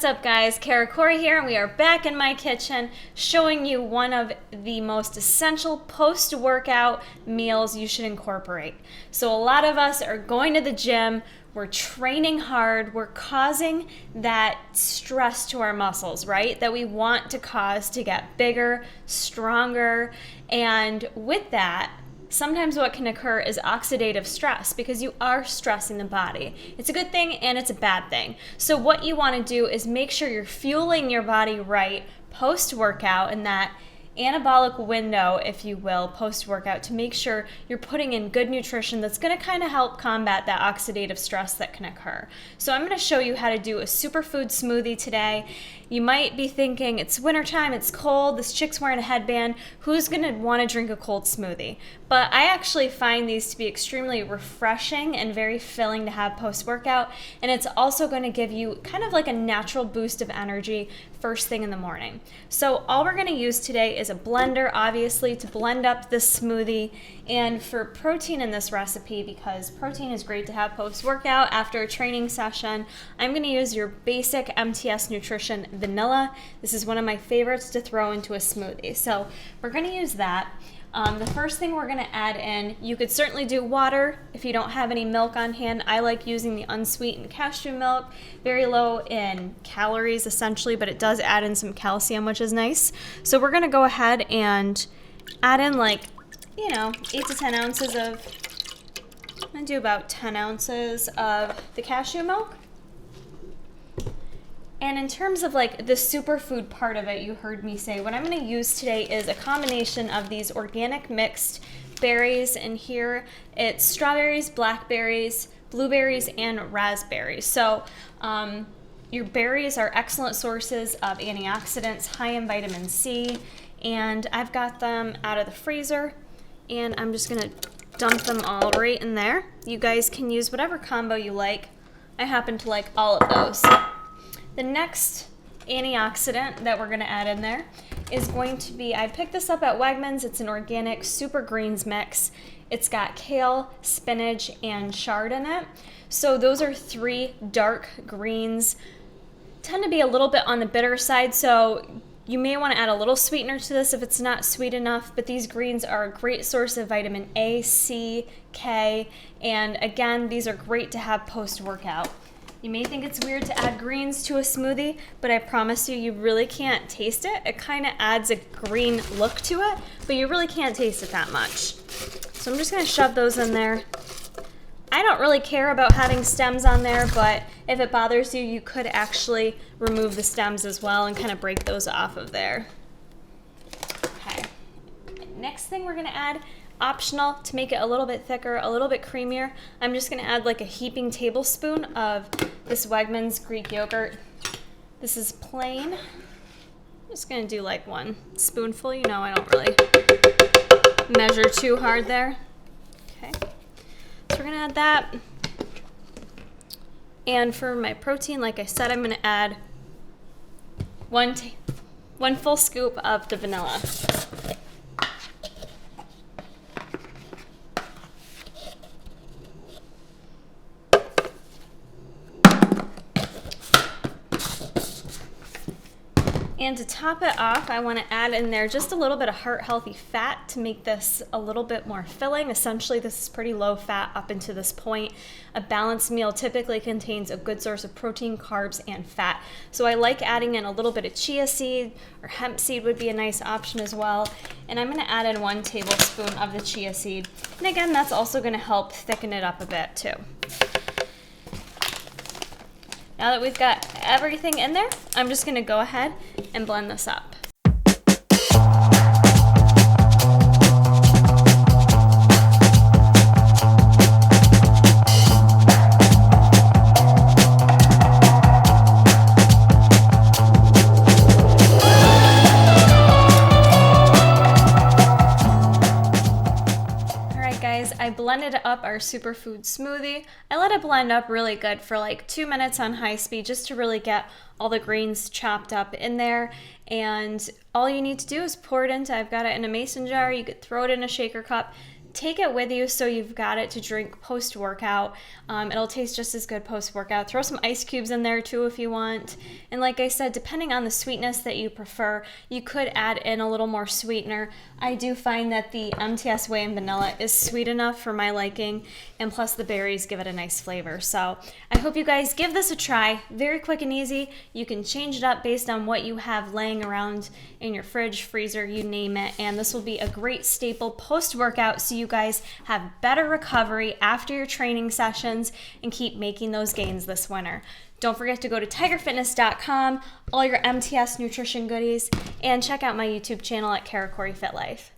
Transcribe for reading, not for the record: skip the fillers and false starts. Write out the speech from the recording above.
What's up guys, Kara Corey here, and we are back in my kitchen showing you one of the most essential post-workout meals you should incorporate. So a lot of us are going to the gym, we're training hard, we're causing that stress to our muscles, right? That we want to cause to get bigger, stronger, and with that, sometimes what can occur is oxidative stress because you are stressing the body. It's a good thing and it's a bad thing. So what you want to do is make sure you're fueling your body right post-workout in that anabolic window, if you will, post-workout, to make sure you're putting in good nutrition that's going to kind of help combat that oxidative stress that can occur. So I'm going to show you how to do a superfood smoothie today. You might be thinking, it's wintertime, it's cold, this chick's wearing a headband, who's going to want to drink a cold smoothie? But I actually find these to be extremely refreshing and very filling to have post-workout, and it's also going to give you kind of like a natural boost of energy first thing in the morning. So all we're going to use today is a blender, obviously, to blend up this smoothie. And for protein in this recipe, because protein is great to have post-workout after a training session, I'm going to use your basic MTS Nutrition vanilla. This is one of my favorites to throw into a smoothie. So we're going to use that. The first thing we're going to add in, you could certainly do water if you don't have any milk on hand. I like using the unsweetened cashew milk, very low in calories essentially, but it does add in some calcium, which is nice. So we're going to go ahead and add in 8 to 10 ounces of, I'm going to do about 10 ounces of the cashew milk. And in terms of the superfood part of it, you heard me say, what I'm going to use today is a combination of these organic mixed berries. And here it's strawberries, blackberries, blueberries, and raspberries. So your berries are excellent sources of antioxidants, high in vitamin C. And I've got them out of the freezer. And I'm just going to dump them all right in there. You guys can use whatever combo you like. I happen to like all of those. The next antioxidant that we're going to add in there is going to be, I picked this up at Wegmans. It's an organic super greens mix. It's got kale, spinach, and chard in it. So those are 3 dark greens. Tend to be a little bit on the bitter side, so you may want to add a little sweetener to this if it's not sweet enough, but these greens are a great source of vitamin A, C, K, and again, these are great to have post-workout. You may think it's weird to add greens to a smoothie, but I promise you, you really can't taste it. It kind of adds a green look to it, but you really can't taste it that much. So I'm just going to shove those in there. I don't really care about having stems on there, but if it bothers you, you could actually remove the stems as well and kind of break those off of there. Okay. Next thing we're going to add, optional to make it a little bit thicker, a little bit creamier, I'm just going to add a heaping tablespoon of this Wegmans Greek yogurt. This is plain. I'm just going to do 1 spoonful. You know, I don't really measure too hard there. Okay. So we're going to add that. And for my protein, like I said, I'm going to add one full scoop of the vanilla. And to top it off, I want to add in there just a little bit of heart-healthy fat to make this a little bit more filling. Essentially, this is pretty low fat up until this point. A balanced meal typically contains a good source of protein, carbs, and fat. So I like adding in a little bit of chia seed or hemp seed would be a nice option as well. And I'm going to add in 1 tablespoon of the chia seed. And again, that's also going to help thicken it up a bit too. Now that we've got everything in there, I'm just going to go ahead and blend this up. I blended up our superfood smoothie. I let it blend up really good for 2 minutes on high speed just to really get all the greens chopped up in there. And all you need to do is pour it into, I've got it in a mason jar. You could throw it in a shaker cup. take it with you so you've got it to drink post-workout. It'll taste just as good post-workout. Throw some ice cubes in there too if you want. And like I said, depending on the sweetness that you prefer, you could add in a little more sweetener. I do find that the MTS WHEY and vanilla is sweet enough for my liking, and plus the berries give it a nice flavor. So I hope you guys give this a try. Very quick and easy. You can change it up based on what you have laying around in your fridge, freezer, you name it. And this will be a great staple post-workout so you guys have better recovery after your training sessions and keep making those gains this winter. Don't forget to go to tigerfitness.com, all your MTS nutrition goodies, and check out my YouTube channel at Kara Corey Fit Life.